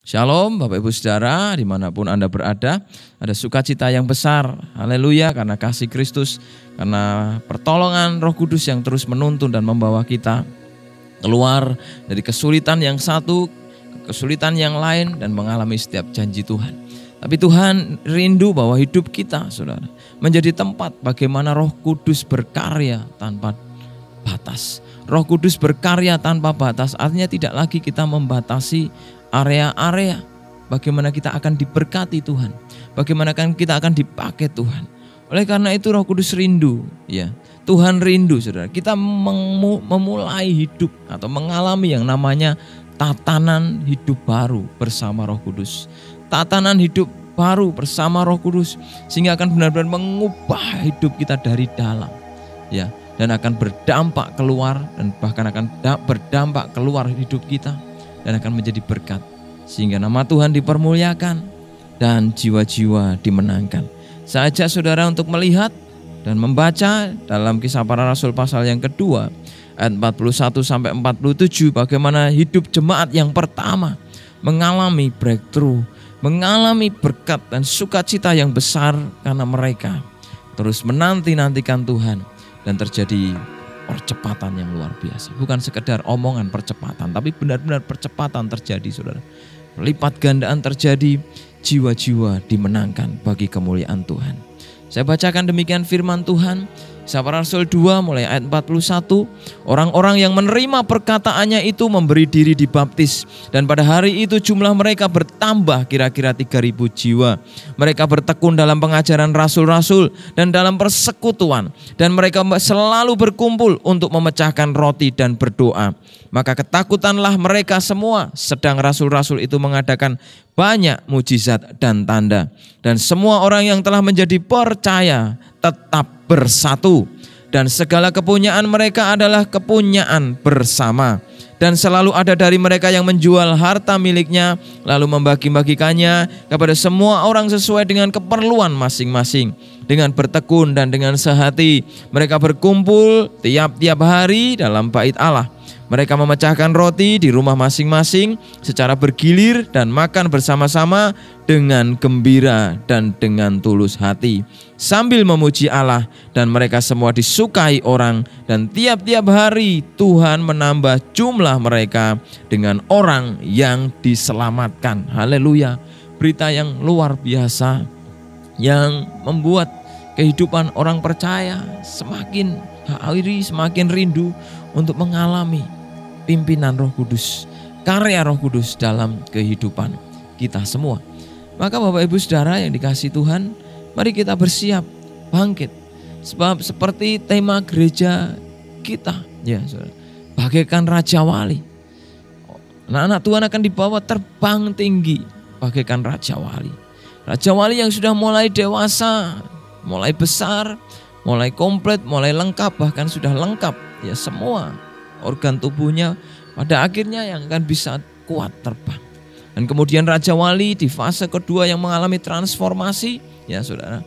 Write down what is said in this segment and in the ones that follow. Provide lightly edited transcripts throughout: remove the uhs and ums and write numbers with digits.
Shalom Bapak Ibu Saudara, dimanapun Anda berada, ada sukacita yang besar, haleluya, karena kasih Kristus, karena pertolongan Roh Kudus yang terus menuntun dan membawa kita keluar dari kesulitan yang satu, kesulitan yang lain, dan mengalami setiap janji Tuhan. Tapi Tuhan rindu bahwa hidup kita, saudara, menjadi tempat bagaimana Roh Kudus berkarya tanpa batas. Roh Kudus berkarya tanpa batas, artinya tidak lagi kita membatasi area-area bagaimana kita akan diberkati Tuhan, bagaimana kita akan dipakai Tuhan. Oleh karena itu Roh Kudus rindu, ya, Tuhan rindu, saudara, kita memulai hidup atau mengalami yang namanya tatanan hidup baru bersama Roh Kudus. Tatanan hidup baru bersama Roh Kudus, sehingga akan benar-benar mengubah hidup kita dari dalam, ya, dan akan berdampak keluar, dan bahkan akan berdampak keluar hidup kita, dan akan menjadi berkat, sehingga nama Tuhan dipermuliakan dan jiwa-jiwa dimenangkan. Saya ajak saudara untuk melihat dan membaca dalam Kisah Para Rasul pasal yang kedua ayat 41 sampai 47 bagaimana hidup jemaat yang pertama mengalami breakthrough, mengalami berkat dan sukacita yang besar karena mereka terus menanti-nantikan Tuhan, dan terjadi percepatan yang luar biasa. Bukan sekedar omongan percepatan, tapi benar-benar percepatan terjadi, saudara. Lipat gandaan terjadi, jiwa-jiwa dimenangkan bagi kemuliaan Tuhan. Saya bacakan demikian firman Tuhan. Kisah Para Rasul 2 mulai ayat 41. Orang-orang yang menerima perkataannya itu memberi diri dibaptis, dan pada hari itu jumlah mereka bertambah kira-kira 3.000 jiwa. Mereka bertekun dalam pengajaran rasul-rasul dan dalam persekutuan, dan mereka selalu berkumpul untuk memecahkan roti dan berdoa. Maka ketakutanlah mereka semua, sedang rasul-rasul itu mengadakan banyak mujizat dan tanda. Dan semua orang yang telah menjadi percaya tetap bersatu, dan segala kepunyaan mereka adalah kepunyaan bersama. Dan selalu ada dari mereka yang menjual harta miliknya, lalu membagi-bagikannya kepada semua orang sesuai dengan keperluan masing-masing. Dengan bertekun dan dengan sehati, mereka berkumpul tiap-tiap hari dalam bait Allah. Mereka memecahkan roti di rumah masing-masing secara bergilir dan makan bersama-sama dengan gembira dan dengan tulus hati, sambil memuji Allah, dan mereka semua disukai orang, dan tiap-tiap hari Tuhan menambah jumlah mereka dengan orang yang diselamatkan. Haleluya. Berita yang luar biasa yang membuat kehidupan orang percaya semakin hairi, semakin rindu untuk mengalami pimpinan Roh Kudus, karya Roh Kudus dalam kehidupan kita semua. Maka Bapak Ibu Saudara yang dikasihi Tuhan, mari kita bersiap bangkit. Sebab seperti tema gereja kita, ya saudara, bagaikan Raja Wali. Anak-anak Tuhan akan dibawa terbang tinggi bagaikan Raja Wali. Raja Wali yang sudah mulai dewasa, mulai besar, mulai komplit, mulai lengkap, bahkan sudah lengkap, ya, semua organ tubuhnya pada akhirnya yang akan bisa kuat terbang. Dan kemudian Raja Wali di fase kedua yang mengalami transformasi, ya saudara,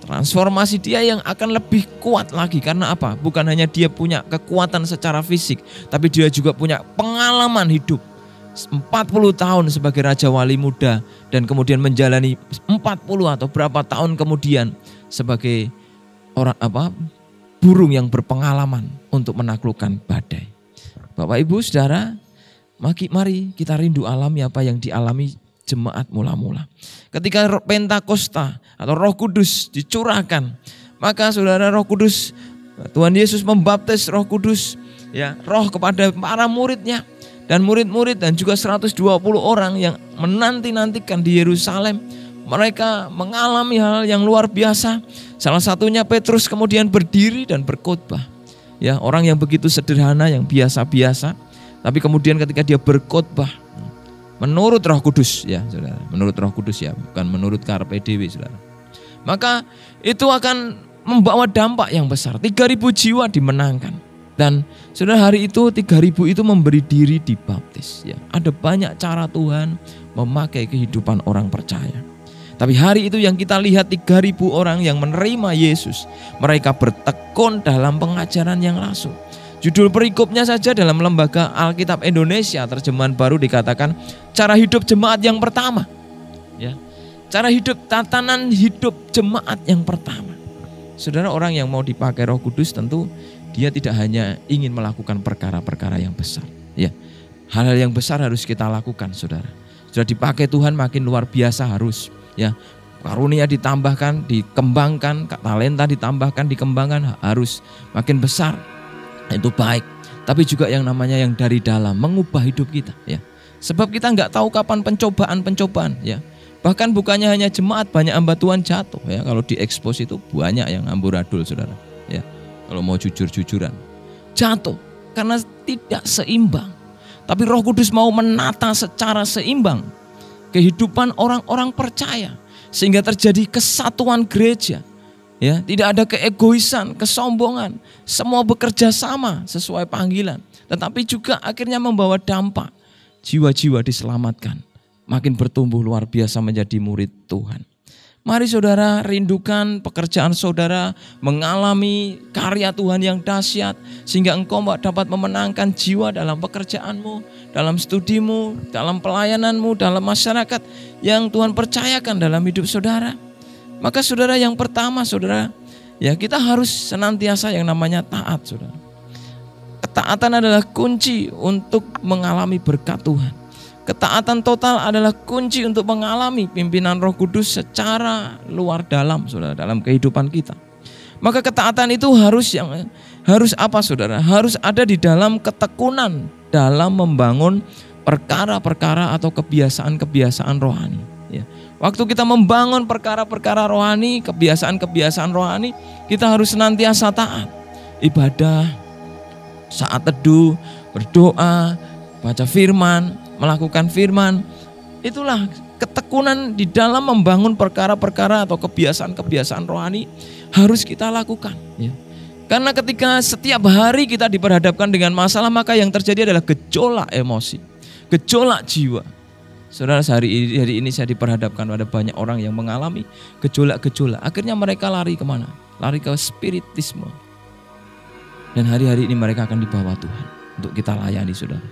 transformasi dia yang akan lebih kuat lagi. Karena apa? Bukan hanya dia punya kekuatan secara fisik, tapi dia juga punya pengalaman hidup 40 tahun sebagai Raja Wali muda, dan kemudian menjalani 40 atau berapa tahun kemudian sebagai orang burung yang berpengalaman untuk menaklukkan badai. Bapak Ibu Saudara, mari kita rindu alami apa yang dialami jemaat mula-mula. Ketika Pentakosta atau Roh Kudus dicurahkan, maka saudara, Roh Kudus, Tuhan Yesus membaptis Roh Kudus, ya, roh kepada para muridnya, dan murid-murid dan juga 120 orang yang menanti-nantikan di Yerusalem. Mereka mengalami hal yang luar biasa. Salah satunya Petrus kemudian berdiri dan berkhotbah. Ya, orang yang begitu sederhana, yang biasa-biasa, tapi kemudian ketika dia berkhotbah menurut Roh Kudus, ya saudara, menurut Roh Kudus, ya, bukan menurut karpe dewe, saudara, maka itu akan membawa dampak yang besar. 3.000 jiwa dimenangkan, dan saudara, hari itu 3.000 itu memberi diri dibaptis. Ya, ada banyak cara Tuhan memakai kehidupan orang percaya. Tapi hari itu yang kita lihat 3.000 orang yang menerima Yesus, mereka bertekun dalam pengajaran yang rasul. Judul perikopnya saja dalam Lembaga Alkitab Indonesia terjemahan baru dikatakan cara hidup jemaat yang pertama. Ya. Cara hidup, tatanan hidup jemaat yang pertama. Saudara, orang yang mau dipakai Roh Kudus tentu dia tidak hanya ingin melakukan perkara-perkara yang besar. Ya. Hal-hal yang besar harus kita lakukan, saudara. Sudah dipakai Tuhan makin luar biasa harus. Ya. Karunia ditambahkan, dikembangkan, talenta ditambahkan, dikembangkan, harus makin besar. Itu baik, tapi juga yang namanya yang dari dalam mengubah hidup kita, ya. Sebab kita nggak tahu kapan pencobaan, ya. Bahkan bukannya hanya jemaat, banyak hamba Tuhan jatuh, ya. Kalau diekspos itu banyak yang amburadul, saudara, ya. Kalau mau jujur-jujuran, jatuh karena tidak seimbang. Tapi Roh Kudus mau menata secara seimbang kehidupan orang-orang percaya sehingga terjadi kesatuan gereja. Ya, tidak ada keegoisan, kesombongan, semua bekerja sama sesuai panggilan. Tetapi juga akhirnya membawa dampak, jiwa-jiwa diselamatkan, makin bertumbuh luar biasa menjadi murid Tuhan. Mari saudara rindukan pekerjaan saudara, mengalami karya Tuhan yang dahsyat, sehingga engkau dapat memenangkan jiwa dalam pekerjaanmu, dalam studimu, dalam pelayananmu, dalam masyarakat yang Tuhan percayakan dalam hidup saudara. Maka saudara, yang pertama saudara, ya kita harus senantiasa yang namanya taat, saudara. Ketaatan adalah kunci untuk mengalami berkat Tuhan. Ketaatan total adalah kunci untuk mengalami pimpinan Roh Kudus secara luar dalam, saudara, dalam kehidupan kita. Maka ketaatan itu harus apa, saudara? Harus ada di dalam ketekunan dalam membangun perkara-perkara atau kebiasaan-kebiasaan rohani. Ya. Waktu kita membangun perkara-perkara rohani, kebiasaan-kebiasaan rohani, kita harus senantiasa taat. Ibadah, saat teduh, berdoa, baca firman, melakukan firman. Itulah ketekunan di dalam membangun perkara-perkara atau kebiasaan-kebiasaan rohani harus kita lakukan. Ya. Karena ketika setiap hari kita diperhadapkan dengan masalah, maka yang terjadi adalah gejolak emosi, gejolak jiwa. Saudara, hari ini saya diperhadapkan pada banyak orang yang mengalami gejolak-gejolak. Akhirnya mereka lari kemana? Lari ke spiritisme. Dan hari-hari ini mereka akan dibawa Tuhan untuk kita layani, saudara.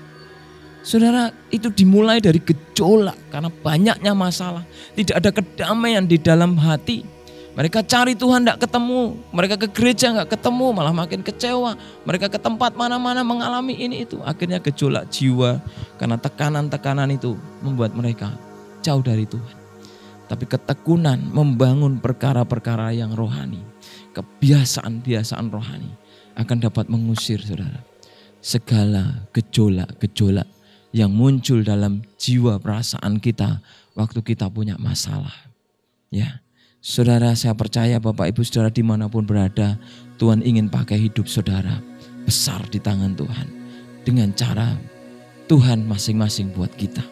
Saudara, itu dimulai dari gejolak karena banyaknya masalah. Tidak ada kedamaian di dalam hati. Mereka cari Tuhan tidak ketemu. Mereka ke gereja tidak ketemu, malah makin kecewa. Mereka ke tempat mana-mana mengalami ini itu. Akhirnya gejolak jiwa karena tekanan-tekanan itu membuat mereka jauh dari Tuhan. Tapi ketekunan membangun perkara-perkara yang rohani, kebiasaan-kebiasaan rohani akan dapat mengusir, saudara, segala gejolak-gejolak yang muncul dalam jiwa perasaan kita waktu kita punya masalah. Ya. Saudara, saya percaya Bapak Ibu Saudara dimanapun berada, Tuhan ingin pakai hidup saudara besar di tangan Tuhan dengan cara Tuhan masing-masing buat kita.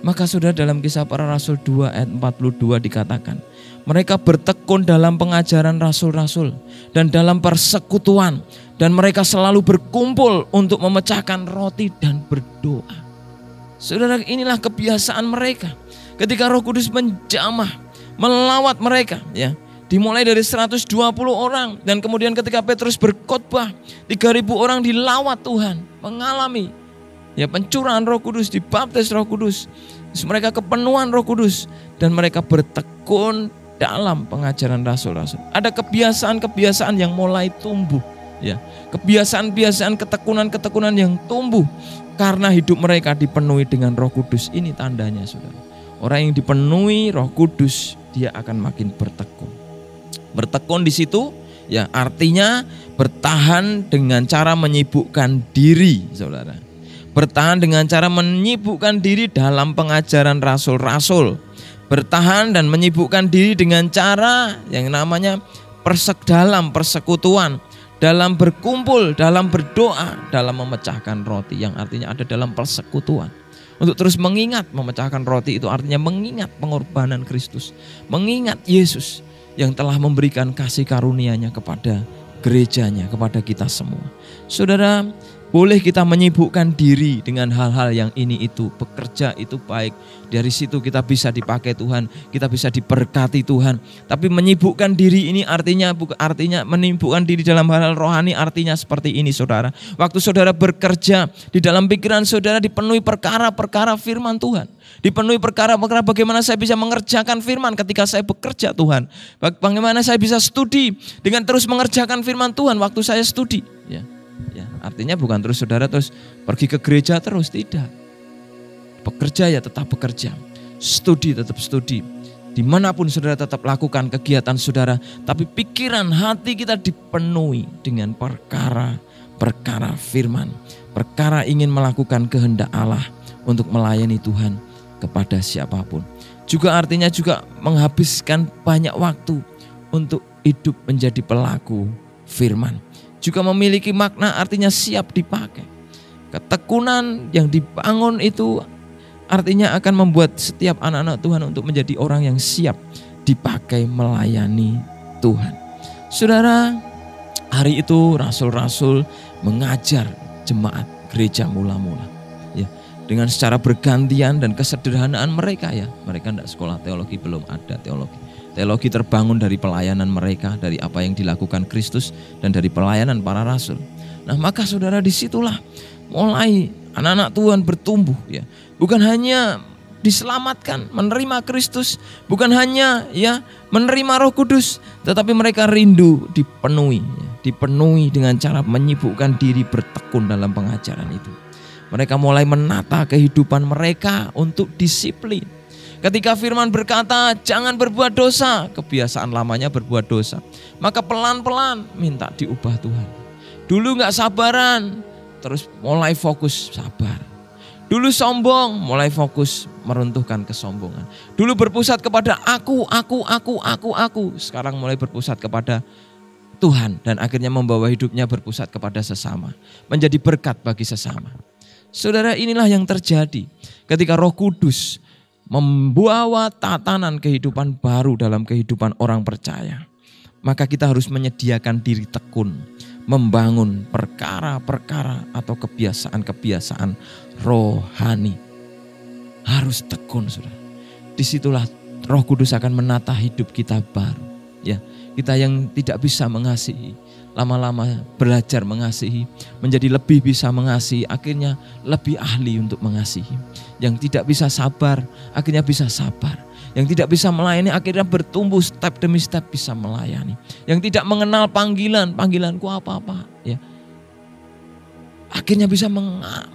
Maka saudara, dalam Kisah Para Rasul 2 ayat 42 dikatakan, mereka bertekun dalam pengajaran rasul-rasul dan dalam persekutuan, dan mereka selalu berkumpul untuk memecahkan roti dan berdoa. Saudara, inilah kebiasaan mereka ketika Roh Kudus menjamah, melawat mereka, ya. Dimulai dari 120 orang, dan kemudian ketika Petrus berkhotbah, 3.000 orang dilawat Tuhan, mengalami ya pencurahan Roh Kudus, dibaptis Roh Kudus. Terus mereka kepenuhan Roh Kudus dan mereka bertekun dalam pengajaran rasul-rasul. Ada kebiasaan-kebiasaan yang mulai tumbuh, ya. Kebiasaan-kebiasaan, ketekunan-ketekunan yang tumbuh karena hidup mereka dipenuhi dengan Roh Kudus. Ini tandanya, saudara. Orang yang dipenuhi Roh Kudus, dia akan makin bertekun. Bertekun di situ, ya, artinya bertahan dengan cara menyibukkan diri, saudara. Bertahan dengan cara menyibukkan diri dalam pengajaran rasul-rasul. Bertahan dan menyibukkan diri dengan cara yang namanya dalam persekutuan, dalam berkumpul, dalam berdoa, dalam memecahkan roti, yang artinya ada dalam persekutuan. Untuk terus mengingat memecahkan roti itu artinya mengingat pengorbanan Kristus, mengingat Yesus yang telah memberikan kasih karunia-Nya kepada gerejanya, kepada kita semua. Saudara, Boleh kita menyibukkan diri dengan hal-hal yang ini itu. Bekerja itu baik. Dari situ kita bisa dipakai Tuhan. Kita bisa diberkati Tuhan. Tapi menyibukkan diri ini artinya menyibukkan diri dalam hal-hal rohani artinya seperti ini saudara. Waktu saudara bekerja, di dalam pikiran saudara dipenuhi perkara-perkara firman Tuhan. Dipenuhi perkara-perkara bagaimana saya bisa mengerjakan firman ketika saya bekerja Tuhan. Bagaimana saya bisa studi dengan terus mengerjakan firman Tuhan waktu saya studi. Ya, artinya bukan terus saudara terus pergi ke gereja terus, tidak. Bekerja ya tetap bekerja, studi tetap studi. Dimanapun saudara tetap lakukan kegiatan saudara, tapi pikiran hati kita dipenuhi dengan perkara firman. Perkara ingin melakukan kehendak Allah untuk melayani Tuhan kepada siapapun. Juga artinya juga menghabiskan banyak waktu untuk hidup menjadi pelaku firman. Juga memiliki makna artinya siap dipakai. Ketekunan yang dibangun itu artinya akan membuat setiap anak-anak Tuhan untuk menjadi orang yang siap dipakai melayani Tuhan. Saudara, hari itu rasul-rasul mengajar jemaat gereja mula-mula. Ya, dengan secara bergantian dan kesederhanaan mereka ya. Mereka tidak sekolah teologi, belum ada teologi. Teologi terbangun dari pelayanan mereka, dari apa yang dilakukan Kristus dan dari pelayanan para rasul. Nah, maka saudara disitulah mulai anak-anak Tuhan bertumbuh ya. Bukan hanya diselamatkan, menerima Kristus, bukan hanya ya menerima Roh Kudus, tetapi mereka rindu dipenuhi dengan cara menyibukkan diri bertekun dalam pengajaran itu. Mereka mulai menata kehidupan mereka untuk disiplin. Ketika firman berkata jangan berbuat dosa, kebiasaan lamanya berbuat dosa, maka pelan-pelan minta diubah Tuhan. Dulu gak sabaran, terus mulai fokus sabar. Dulu sombong, mulai fokus meruntuhkan kesombongan. Dulu berpusat kepada aku. Sekarang mulai berpusat kepada Tuhan. Dan akhirnya membawa hidupnya berpusat kepada sesama. Menjadi berkat bagi sesama. Saudara, inilah yang terjadi ketika Roh Kudus membawa tatanan kehidupan baru dalam kehidupan orang percaya. Maka kita harus menyediakan diri tekun, membangun perkara-perkara atau kebiasaan-kebiasaan rohani. Harus tekun, saudara. Disitulah Roh Kudus akan menata hidup kita baru. Ya, kita yang tidak bisa mengasihi, lama-lama belajar mengasihi, menjadi lebih bisa mengasihi, akhirnya lebih ahli untuk mengasihi. Yang tidak bisa sabar, akhirnya bisa sabar. Yang tidak bisa melayani, akhirnya bertumbuh step demi step bisa melayani. Yang tidak mengenal panggilanku apa-apa, ya, akhirnya bisa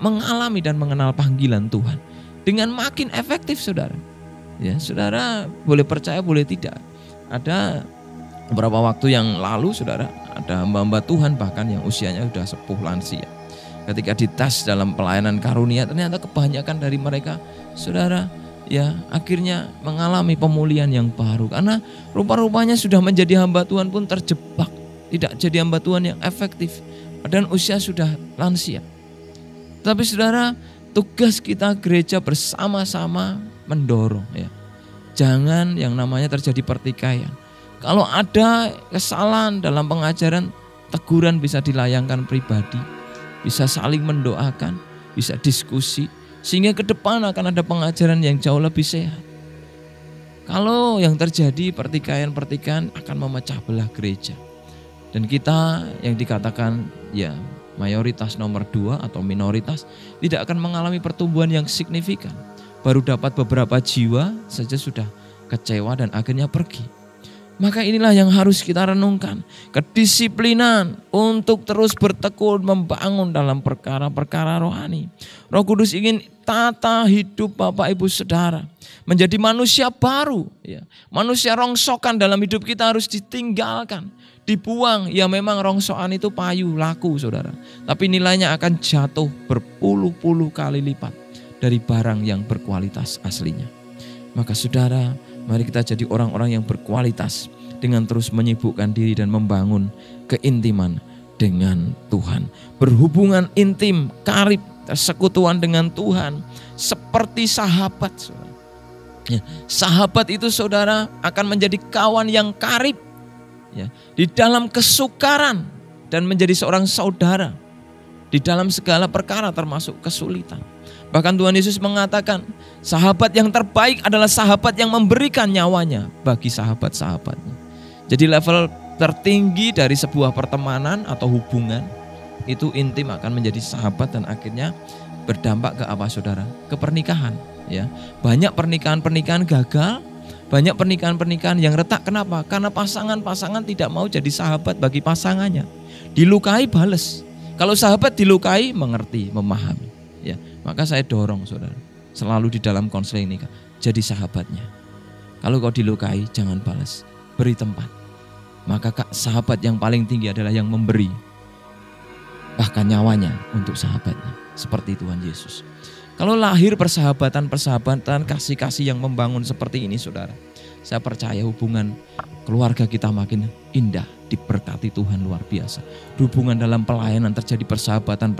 mengalami dan mengenal panggilan Tuhan dengan makin efektif, saudara. Ya, saudara boleh percaya, boleh tidak. Ada beberapa waktu yang lalu, saudara, ada hamba-hamba Tuhan bahkan yang usianya sudah sepuh lansia. Ketika dites dalam pelayanan karunia, ternyata kebanyakan dari mereka, saudara, ya akhirnya mengalami pemulihan yang baru. Karena rupa-rupanya sudah menjadi hamba Tuhan pun terjebak. Tidak jadi hamba Tuhan yang efektif. Dan usia sudah lansia. Tapi saudara, tugas kita gereja bersama-sama mendorong ya. Jangan yang namanya terjadi pertikaian. Kalau ada kesalahan dalam pengajaran, teguran bisa dilayangkan pribadi, bisa saling mendoakan, bisa diskusi, sehingga ke depan akan ada pengajaran yang jauh lebih sehat. Kalau yang terjadi pertikaian-pertikaian akan memecah belah gereja. Dan kita yang dikatakan ya mayoritas nomor 2 atau minoritas tidak akan mengalami pertumbuhan yang signifikan. Baru dapat beberapa jiwa saja sudah kecewa dan akhirnya pergi. Maka inilah yang harus kita renungkan. Kedisiplinan untuk terus bertekun membangun dalam perkara-perkara rohani. Roh Kudus ingin tata hidup Bapak Ibu Saudara. Menjadi manusia baru. Ya. Manusia rongsokan dalam hidup kita harus ditinggalkan. Dibuang. Ya memang rongsokan itu payu, laku saudara. Tapi nilainya akan jatuh berpuluh-puluh kali lipat dari barang yang berkualitas aslinya. Maka saudara, mari kita jadi orang-orang yang berkualitas dengan terus menyibukkan diri dan membangun keintiman dengan Tuhan. Berhubungan intim, karib, persekutuan dengan Tuhan seperti sahabat. Saudara. Ya, sahabat itu saudara akan menjadi kawan yang karib ya, di dalam kesukaran dan menjadi seorang saudara. di dalam segala perkara termasuk kesulitan. Bahkan Tuhan Yesus mengatakan, sahabat yang terbaik adalah sahabat yang memberikan nyawanya bagi sahabat-sahabatnya. Jadi level tertinggi dari sebuah pertemanan atau hubungan itu intim akan menjadi sahabat dan akhirnya berdampak ke apa saudara? Ke pernikahan. Ya, banyak pernikahan-pernikahan gagal, banyak pernikahan-pernikahan yang retak. Kenapa? Karena pasangan-pasangan tidak mau jadi sahabat bagi pasangannya. Dilukai bales. Kalau sahabat dilukai mengerti, memahami. Ya, maka saya dorong saudara, selalu di dalam konseling nikah jadi sahabatnya. Kalau kau dilukai jangan balas, beri tempat. Maka sahabat yang paling tinggi adalah yang memberi bahkan nyawanya untuk sahabatnya, seperti Tuhan Yesus. Kalau lahir persahabatan, kasih-kasih yang membangun seperti ini saudara, saya percaya hubungan keluarga kita makin indah, diberkati Tuhan luar biasa. Hubungan dalam pelayanan terjadi persahabatan,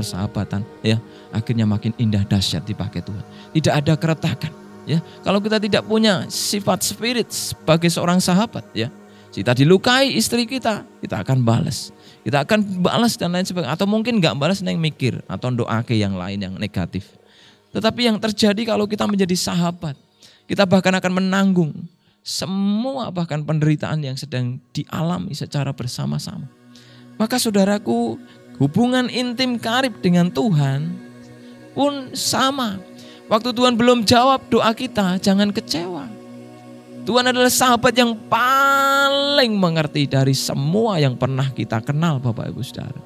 ya, akhirnya makin indah, dahsyat dipakai Tuhan. Tidak ada keretakan, ya. Kalau kita tidak punya sifat spirit sebagai seorang sahabat, ya, kita dilukai istri kita akan balas. Kita akan balas dan lain sebagainya. Atau mungkin nggak balas, neng mikir atau doake yang lain yang negatif. Tetapi yang terjadi kalau kita menjadi sahabat, kita bahkan akan menanggung semua bahkan penderitaan yang sedang dialami secara bersama-sama. Maka saudaraku, hubungan intim karib dengan Tuhan pun sama. Waktu Tuhan belum jawab doa kita, jangan kecewa. Tuhan adalah sahabat yang paling mengerti dari semua yang pernah kita kenal Bapak Ibu Saudara.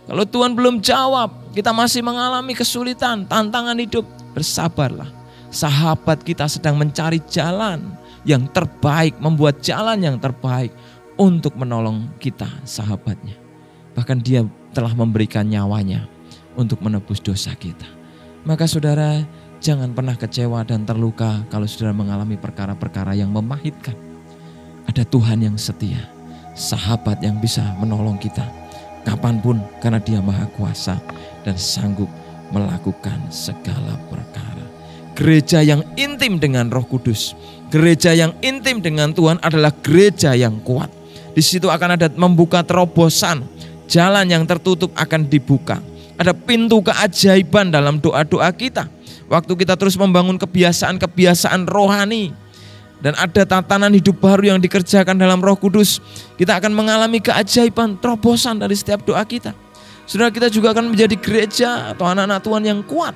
Kalau Tuhan belum jawab, kita masih mengalami kesulitan, tantangan hidup, bersabarlah. Sahabat kita sedang mencari jalan yang terbaik, membuat jalan yang terbaik untuk menolong kita, sahabatnya. Bahkan dia telah memberikan nyawanya untuk menebus dosa kita. Maka saudara, jangan pernah kecewa dan terluka kalau saudara mengalami perkara-perkara yang memahitkan. Ada Tuhan yang setia, sahabat yang bisa menolong kita kapanpun karena Dia Maha Kuasa dan sanggup melakukan segala perkara. Gereja yang intim dengan Roh Kudus, gereja yang intim dengan Tuhan adalah gereja yang kuat. Di situ akan ada membuka terobosan, jalan yang tertutup akan dibuka. Ada pintu keajaiban dalam doa-doa kita. Waktu kita terus membangun kebiasaan-kebiasaan rohani dan ada tatanan hidup baru yang dikerjakan dalam Roh Kudus, kita akan mengalami keajaiban, terobosan dari setiap doa kita. Saudara, kita juga akan menjadi gereja atau anak-anak Tuhan yang kuat,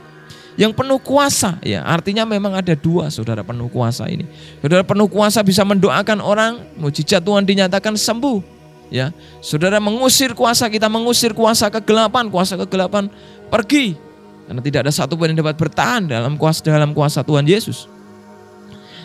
yang penuh kuasa. Ya, artinya memang ada dua saudara penuh kuasa ini. Saudara penuh kuasa bisa mendoakan orang, mujizat Tuhan dinyatakan sembuh. Ya, saudara mengusir kuasa, kita mengusir kuasa kegelapan pergi. Karena tidak ada satu pun yang dapat bertahan dalam kuasa Tuhan Yesus.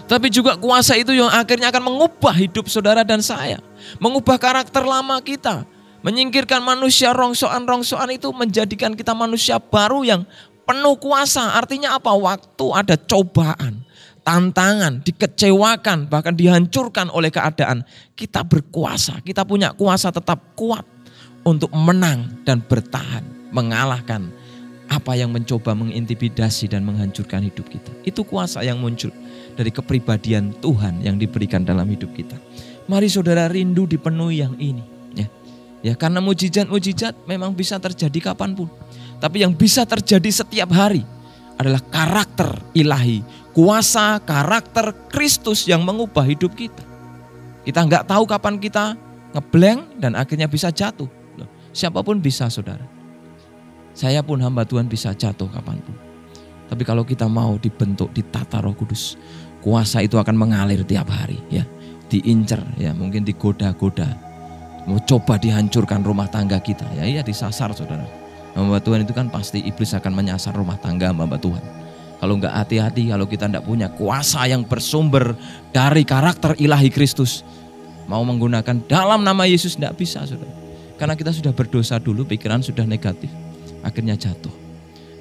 Tapi juga kuasa itu yang akhirnya akan mengubah hidup saudara dan saya. Mengubah karakter lama kita. Menyingkirkan manusia rongsokan-rongsokan itu, menjadikan kita manusia baru yang penuh kuasa. Artinya apa? Waktu ada cobaan, tantangan, dikecewakan, bahkan dihancurkan oleh keadaan, kita berkuasa. Kita punya kuasa tetap kuat untuk menang dan bertahan, mengalahkan apa yang mencoba mengintimidasi dan menghancurkan hidup kita. Itu kuasa yang muncul dari kepribadian Tuhan yang diberikan dalam hidup kita. Mari saudara rindu dipenuhi yang ini. Ya, karena mujizat-mujizat memang bisa terjadi kapanpun. Tapi yang bisa terjadi setiap hari adalah karakter ilahi. Kuasa karakter Kristus yang mengubah hidup kita. Kita nggak tahu kapan kita ngeblank dan akhirnya bisa jatuh. Siapapun bisa saudara. Saya pun hamba Tuhan bisa jatuh kapanpun. Tapi kalau kita mau dibentuk, ditata Roh Kudus, kuasa itu akan mengalir tiap hari. Ya, diincer, ya mungkin digoda-goda, mau coba dihancurkan rumah tangga kita. Ya iya, disasar saudara. Hamba Tuhan itu kan pasti iblis akan menyasar rumah tangga hamba Tuhan. Kalau nggak hati-hati, kalau kita tidak punya kuasa yang bersumber dari karakter ilahi Kristus, mau menggunakan dalam nama Yesus tidak bisa saudara. Karena kita sudah berdosa dulu, pikiran sudah negatif. Akhirnya jatuh.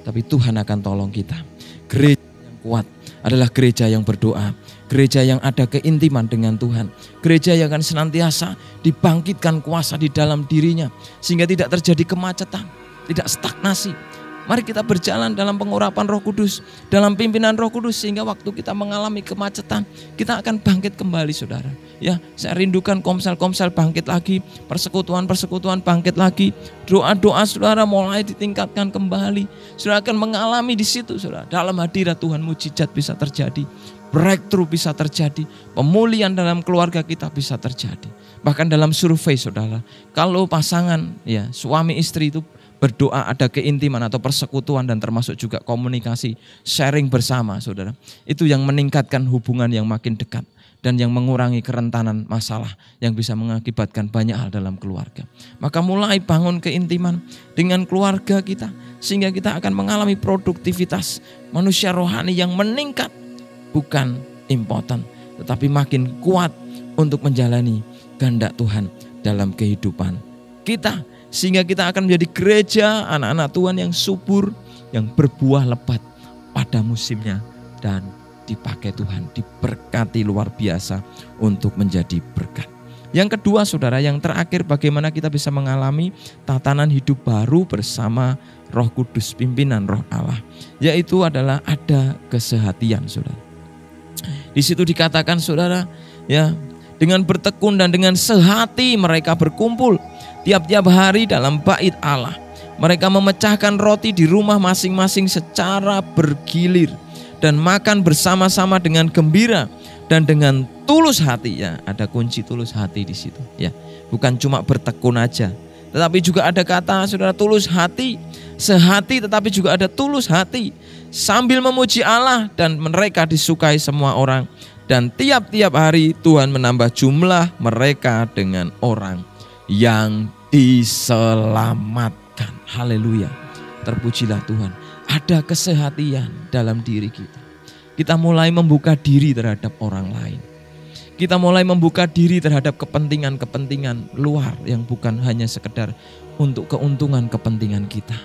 Tapi Tuhan akan tolong kita. Gereja yang kuat adalah gereja yang berdoa. Gereja yang ada keintiman dengan Tuhan. Gereja yang akan senantiasa dibangkitkan kuasa di dalam dirinya. Sehingga tidak terjadi kemacetan. Tidak stagnasi. Mari kita berjalan dalam pengurapan Roh Kudus, dalam pimpinan Roh Kudus, sehingga waktu kita mengalami kemacetan, kita akan bangkit kembali, saudara. Ya, saya rindukan komsel-komsel bangkit lagi, persekutuan-persekutuan bangkit lagi, doa-doa saudara mulai ditingkatkan kembali. Saudara akan mengalami di situ, saudara. Dalam hadirat Tuhan mujizat bisa terjadi, breakthrough bisa terjadi, pemulihan dalam keluarga kita bisa terjadi. Bahkan dalam survei, saudara, kalau pasangan ya suami istri itu berdoa, ada keintiman atau persekutuan dan termasuk juga komunikasi, sharing bersama, saudara, itu yang meningkatkan hubungan yang makin dekat dan yang mengurangi kerentanan masalah yang bisa mengakibatkan banyak hal dalam keluarga. Maka mulai bangun keintiman dengan keluarga kita, sehingga kita akan mengalami produktivitas manusia rohani yang meningkat, bukan impoten, tetapi makin kuat untuk menjalani kehendak Tuhan dalam kehidupan kita. Sehingga kita akan menjadi gereja anak-anak Tuhan yang subur, yang berbuah lebat pada musimnya, dan dipakai Tuhan, diberkati luar biasa untuk menjadi berkat. Yang kedua, saudara, yang terakhir, bagaimana kita bisa mengalami tatanan hidup baru bersama Roh Kudus, pimpinan Roh Allah, yaitu adalah ada kesehatian, saudara. Di situ dikatakan, saudara, ya, dengan bertekun dan dengan sehati mereka berkumpul tiap-tiap hari dalam bait Allah. Mereka memecahkan roti di rumah masing-masing secara bergilir dan makan bersama-sama dengan gembira dan dengan tulus hati. Ya, ada kunci tulus hati di situ. Ya, bukan cuma bertekun aja, tetapi juga ada kata, saudara, tulus hati, sehati, tetapi juga ada tulus hati, sambil memuji Allah, dan mereka disukai semua orang. Dan tiap-tiap hari Tuhan menambah jumlah mereka dengan orang yang diselamatkan. Haleluya. Terpujilah Tuhan. Ada kesehatian dalam diri kita. Kita mulai membuka diri terhadap orang lain. Kita mulai membuka diri terhadap kepentingan-kepentingan luar yang bukan hanya sekedar untuk keuntungan kepentingan kita.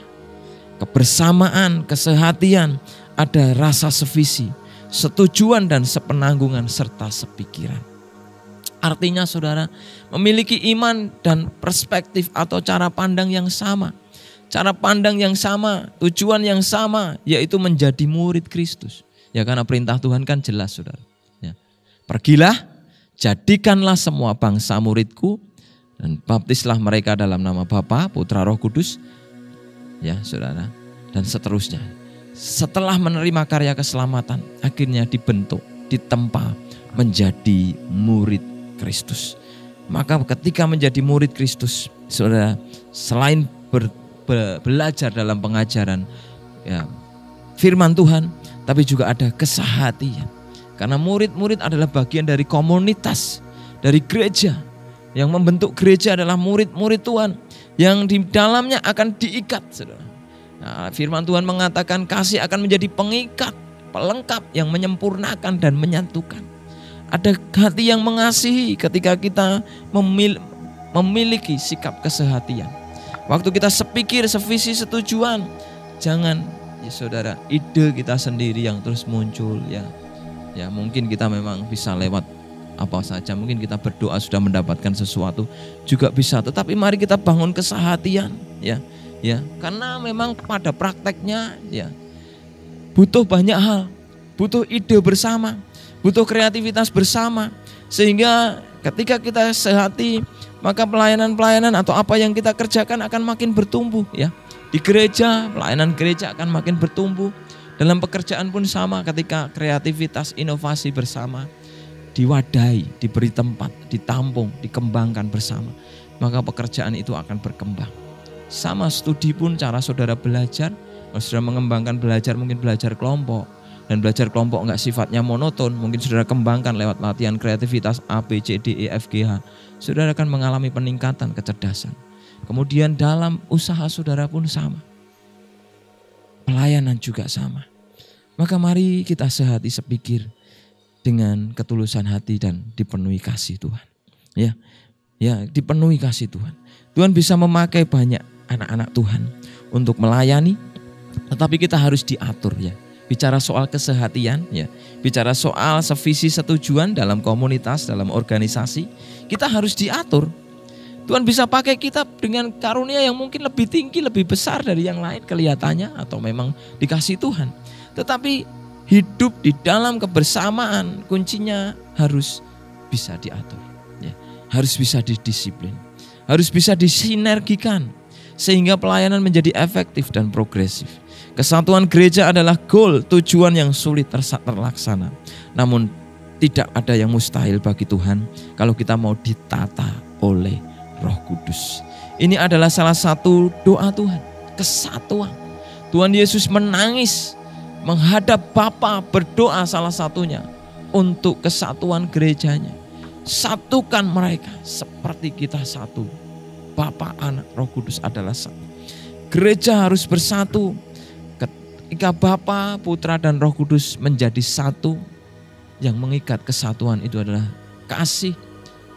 Kebersamaan, kesehatian, ada rasa sevisi, setujuan dan sepenanggungan serta sepikiran. Artinya, saudara, memiliki iman dan perspektif atau cara pandang yang sama. Cara pandang yang sama, tujuan yang sama, yaitu menjadi murid Kristus. Ya, karena perintah Tuhan kan jelas, saudara. Ya. Pergilah, jadikanlah semua bangsa muridku, dan baptislah mereka dalam nama Bapa, Putra, Roh Kudus. Ya, saudara, dan seterusnya. Setelah menerima karya keselamatan, akhirnya dibentuk, ditempa menjadi murid Kristus. Maka ketika menjadi murid Kristus, saudara, selain belajar dalam pengajaran ya, firman Tuhan, tapi juga ada kesehatian. Karena murid-murid adalah bagian dari komunitas, dari gereja. Yang membentuk gereja adalah murid-murid Tuhan, yang di dalamnya akan diikat, saudara. Nah, firman Tuhan mengatakan kasih akan menjadi pengikat, pelengkap yang menyempurnakan dan menyatukan. Ada hati yang mengasihi ketika kita memiliki sikap kesehatian. Waktu kita sepikir, sevisi, setujuan, jangan ya saudara, ide kita sendiri yang terus muncul ya. Ya mungkin kita memang bisa lewat apa saja, mungkin kita berdoa sudah mendapatkan sesuatu juga bisa, tetapi mari kita bangun kesehatian ya. Ya, karena memang pada prakteknya ya butuh banyak hal, butuh ide bersama, butuh kreativitas bersama, sehingga ketika kita sehati, maka pelayanan-pelayanan atau apa yang kita kerjakan akan makin bertumbuh ya. Di gereja, pelayanan gereja akan makin bertumbuh. Dalam pekerjaan pun sama, ketika kreativitas, inovasi bersama diwadahi, diberi tempat, ditampung, dikembangkan bersama, maka pekerjaan itu akan berkembang. Sama studi pun, cara saudara belajar, kalau saudara mengembangkan belajar, mungkin belajar kelompok, dan belajar kelompok enggak sifatnya monoton, mungkin saudara kembangkan lewat latihan kreativitas A, B, C, D, E, F, G, H. Saudara akan mengalami peningkatan kecerdasan. Kemudian dalam usaha saudara pun sama, pelayanan juga sama. Maka mari kita sehati sepikir dengan ketulusan hati dan dipenuhi kasih Tuhan. Ya, dipenuhi kasih Tuhan. Tuhan bisa memakai banyak anak-anak Tuhan untuk melayani, tetapi kita harus diatur ya. Bicara soal kesehatian ya, bicara soal sevisi setujuan dalam komunitas, dalam organisasi, kita harus diatur. Tuhan bisa pakai kita dengan karunia yang mungkin lebih tinggi, lebih besar dari yang lain kelihatannya, atau memang dikasih Tuhan. Tetapi hidup di dalam kebersamaan kuncinya harus bisa diatur, ya. Harus bisa didisiplin, harus bisa disinergikan sehingga pelayanan menjadi efektif dan progresif. Kesatuan gereja adalah goal, tujuan yang sulit terlaksana. Namun tidak ada yang mustahil bagi Tuhan kalau kita mau ditata oleh Roh Kudus. Ini adalah salah satu doa Tuhan, kesatuan. Tuhan Yesus menangis menghadap Bapa, berdoa salah satunya untuk kesatuan gerejanya. Satukan mereka seperti kita satu. Bapa, Anak, Roh Kudus adalah satu. Gereja harus bersatu. Ketika Bapa, Putra, dan Roh Kudus menjadi satu, yang mengikat kesatuan itu adalah kasih,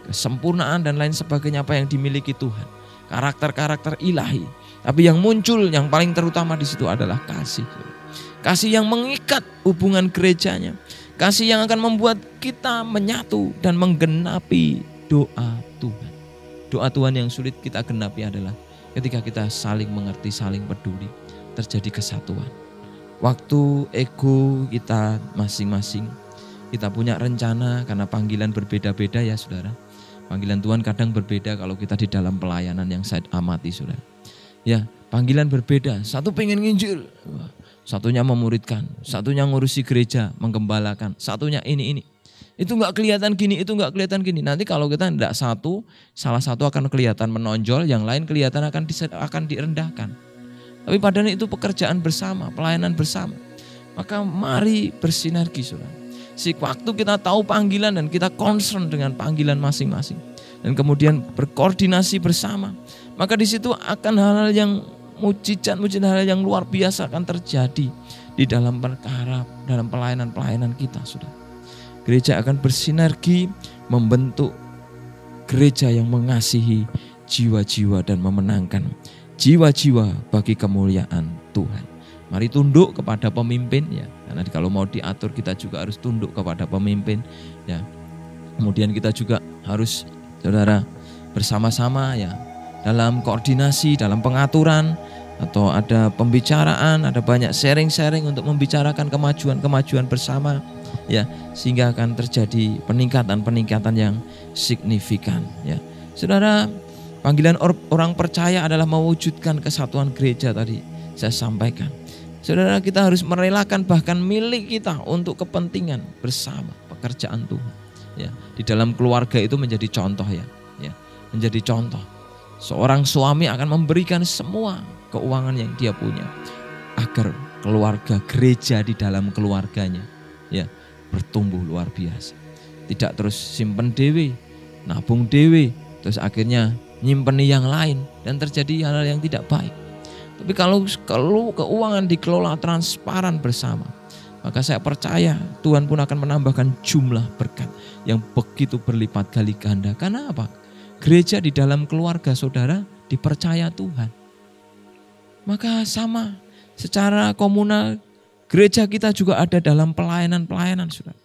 kesempurnaan, dan lain sebagainya apa yang dimiliki Tuhan. Karakter-karakter ilahi. Tapi yang muncul, yang paling terutama di situ adalah kasih. Kasih yang mengikat hubungan gerejanya. Kasih yang akan membuat kita menyatu dan menggenapi doa Tuhan. Doa Tuhan yang sulit kita genapi adalah ketika kita saling mengerti, saling peduli, terjadi kesatuan. Waktu ego kita masing-masing, kita punya rencana karena panggilan berbeda-beda ya saudara. Panggilan Tuhan kadang berbeda kalau kita di dalam pelayanan yang saya amati saudara. Ya, panggilan berbeda. Satu pengen nginjil, satunya memuridkan, satunya ngurusi gereja, menggembalakan, satunya ini. Itu nggak kelihatan gini, itu nggak kelihatan gini. Nanti kalau kita tidak satu, salah satu akan kelihatan menonjol, yang lain kelihatan akan direndahkan. Tapi padahal itu pekerjaan bersama, pelayanan bersama. Maka mari bersinergi saudara. Waktu kita tahu panggilan dan kita concern dengan panggilan masing-masing, dan kemudian berkoordinasi bersama, maka di situ akan hal-hal yang mujizat hal yang luar biasa akan terjadi di dalam perkara, dalam pelayanan kita saudara. Gereja akan bersinergi membentuk gereja yang mengasihi jiwa-jiwa dan memenangkan jiwa-jiwa bagi kemuliaan Tuhan. Mari tunduk kepada pemimpin ya, karena kalau mau diatur kita juga harus tunduk kepada pemimpin ya. Kemudian kita juga harus saudara bersama-sama ya dalam koordinasi, dalam pengaturan, atau ada pembicaraan, ada banyak sharing-sharing untuk membicarakan kemajuan-kemajuan bersama ya, sehingga akan terjadi peningkatan yang signifikan ya. Saudara, panggilan orang percaya adalah mewujudkan kesatuan gereja tadi saya sampaikan. Saudara, kita harus merelakan bahkan milik kita untuk kepentingan bersama pekerjaan Tuhan. Ya, di dalam keluarga itu menjadi contoh ya, menjadi contoh. Seorang suami akan memberikan semua keuangan yang dia punya agar keluarga, gereja di dalam keluarganya ya bertumbuh luar biasa. Tidak terus simpen dewe, nabung dewe, terus akhirnya nyimpeni yang lain dan terjadi hal-hal yang tidak baik. Tapi kalau keuangan dikelola transparan bersama, maka saya percaya Tuhan pun akan menambahkan jumlah berkat yang begitu berlipat kali ganda. Karena apa? Gereja di dalam keluarga saudara dipercaya Tuhan. Maka sama secara komunal gereja kita juga ada dalam pelayanan saudara.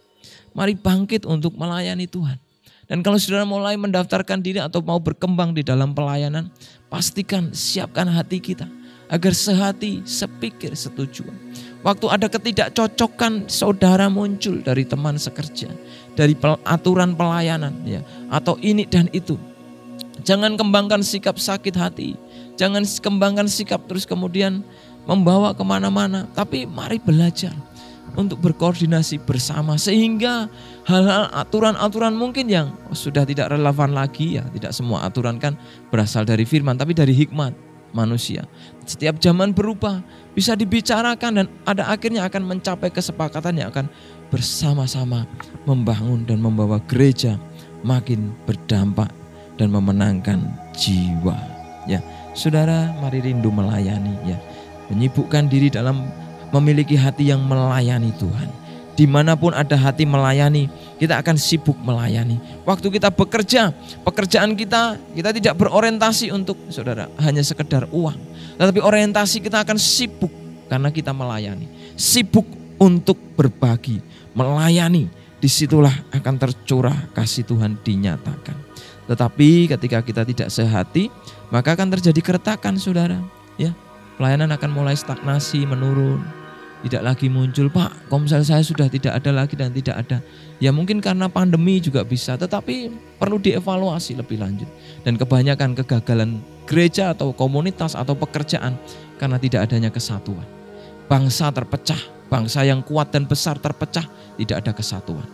Mari bangkit untuk melayani Tuhan. Dan kalau saudara mulai mendaftarkan diri atau mau berkembang di dalam pelayanan, pastikan siapkan hati kita agar sehati, sepikir, setujuan. Waktu ada ketidakcocokan saudara muncul dari teman sekerja, dari aturan pelayanan ya, atau ini dan itu. Jangan kembangkan sikap sakit hati. Jangan kembangkan sikap terus kemudian membawa kemana-mana. Tapi mari belajar untuk berkoordinasi bersama. Sehingga hal-hal aturan-aturan mungkin yang sudah tidak relevan lagi ya. Tidak semua aturan kan berasal dari firman, tapi dari hikmat manusia. Setiap zaman berubah, bisa dibicarakan dan ada akhirnya akan mencapai kesepakatan yang akan bersama-sama membangun dan membawa gereja makin berdampak dan memenangkan jiwa. Ya, saudara, mari rindu melayani ya. Menyibukkan diri dalam memiliki hati yang melayani Tuhan. Dimanapun ada hati melayani, kita akan sibuk melayani. Waktu kita bekerja, pekerjaan kita tidak berorientasi untuk saudara hanya sekedar uang, tetapi orientasi kita akan sibuk karena kita melayani. Sibuk untuk berbagi, melayani. Disitulah akan tercurah kasih Tuhan dinyatakan. Tetapi ketika kita tidak sehati, maka akan terjadi keretakan, saudara. Ya, pelayanan akan mulai stagnasi, menurun. Tidak lagi muncul, Pak, komsel saya sudah tidak ada lagi dan tidak ada. Ya mungkin karena pandemi juga bisa, tetapi perlu dievaluasi lebih lanjut. Dan kebanyakan kegagalan gereja atau komunitas atau pekerjaan karena tidak adanya kesatuan. Bangsa terpecah, bangsa yang kuat dan besar terpecah, tidak ada kesatuan.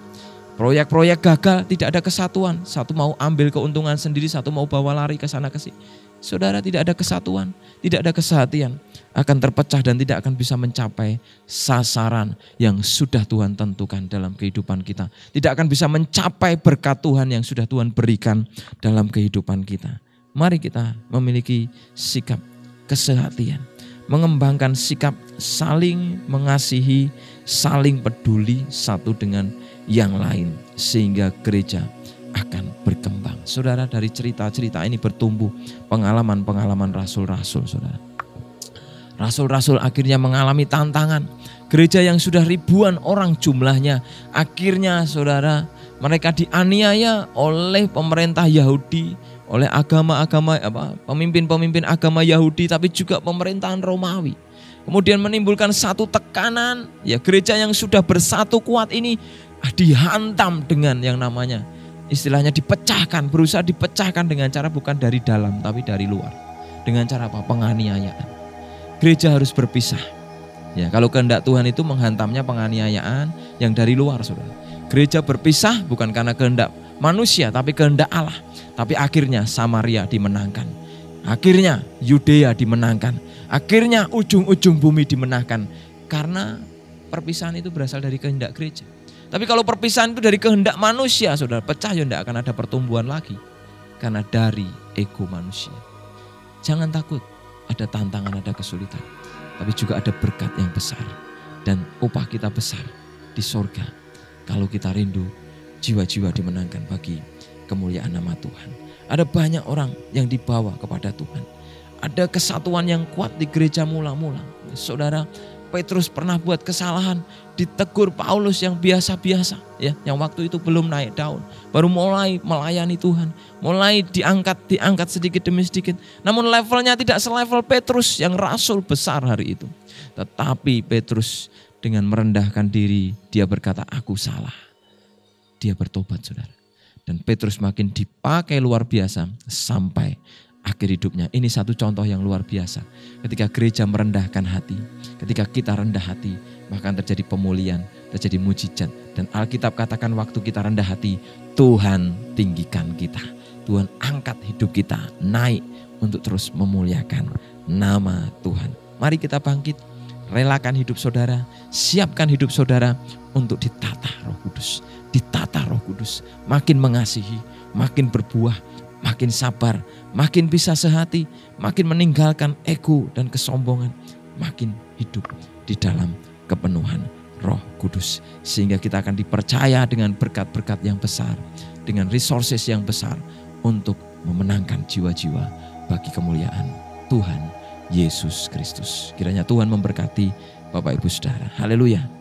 Proyek-proyek gagal, tidak ada kesatuan. Satu mau ambil keuntungan sendiri, satu mau bawa lari ke sana ke sini. Saudara, tidak ada kesatuan, tidak ada kesehatian, akan terpecah dan tidak akan bisa mencapai sasaran yang sudah Tuhan tentukan dalam kehidupan kita. Tidak akan bisa mencapai berkat Tuhan yang sudah Tuhan berikan dalam kehidupan kita. Mari kita memiliki sikap kesehatian, mengembangkan sikap saling mengasihi, saling peduli satu dengan yang lain, sehingga gereja akan berkembang. Saudara, dari cerita-cerita ini bertumbuh pengalaman-pengalaman rasul-rasul, saudara. Rasul-rasul akhirnya mengalami tantangan. Gereja yang sudah ribuan orang jumlahnya, akhirnya saudara, mereka dianiaya oleh pemerintah Yahudi, oleh pemimpin-pemimpin agama Yahudi, tapi juga pemerintahan Romawi. Kemudian menimbulkan satu tekanan, ya gereja yang sudah bersatu kuat ini dihantam dengan yang namanya, istilahnya dipecahkan, berusaha dipecahkan dengan cara bukan dari dalam tapi dari luar. Dengan cara apa? Penganiayaan. Gereja harus berpisah. Ya, kalau kehendak Tuhan itu menghantamnya penganiayaan yang dari luar, saudara. Gereja berpisah bukan karena kehendak manusia tapi kehendak Allah. Tapi akhirnya Samaria dimenangkan. Akhirnya Yudea dimenangkan. Akhirnya ujung-ujung bumi dimenangkan. Karena perpisahan itu berasal dari kehendak gereja. Tapi kalau perpisahan itu dari kehendak manusia, saudara, pecah ya tidak akan ada pertumbuhan lagi. Karena dari ego manusia. Jangan takut, ada tantangan, ada kesulitan. Tapi juga ada berkat yang besar. Dan upah kita besar di sorga. Kalau kita rindu, jiwa-jiwa dimenangkan bagi kemuliaan nama Tuhan. Ada banyak orang yang dibawa kepada Tuhan. Ada kesatuan yang kuat di gereja mula-mula. Saudara, Petrus pernah buat kesalahan, ditegur Paulus yang biasa-biasa, ya, yang waktu itu belum naik daun, baru mulai melayani Tuhan, mulai diangkat sedikit demi sedikit. Namun levelnya tidak selevel Petrus yang rasul besar hari itu. Tetapi Petrus dengan merendahkan diri, dia berkata, aku salah. Dia bertobat, saudara. Dan Petrus makin dipakai luar biasa sampai akhir hidupnya. Ini satu contoh yang luar biasa. Ketika gereja merendahkan hati, ketika kita rendah hati, bahkan terjadi pemulihan, terjadi mujizat. Dan Alkitab katakan waktu kita rendah hati, Tuhan tinggikan kita. Tuhan angkat hidup kita naik untuk terus memuliakan nama Tuhan. Mari kita bangkit, relakan hidup saudara, siapkan hidup saudara untuk ditata Roh Kudus. Ditata Roh Kudus, makin mengasihi, makin berbuah, makin sabar, makin bisa sehati, makin meninggalkan ego dan kesombongan, makin hidup di dalam kepenuhan Roh Kudus. Sehingga kita akan dipercaya dengan berkat-berkat yang besar, dengan resources yang besar untuk memenangkan jiwa-jiwa bagi kemuliaan Tuhan Yesus Kristus. Kiranya Tuhan memberkati Bapak Ibu Saudara. Haleluya.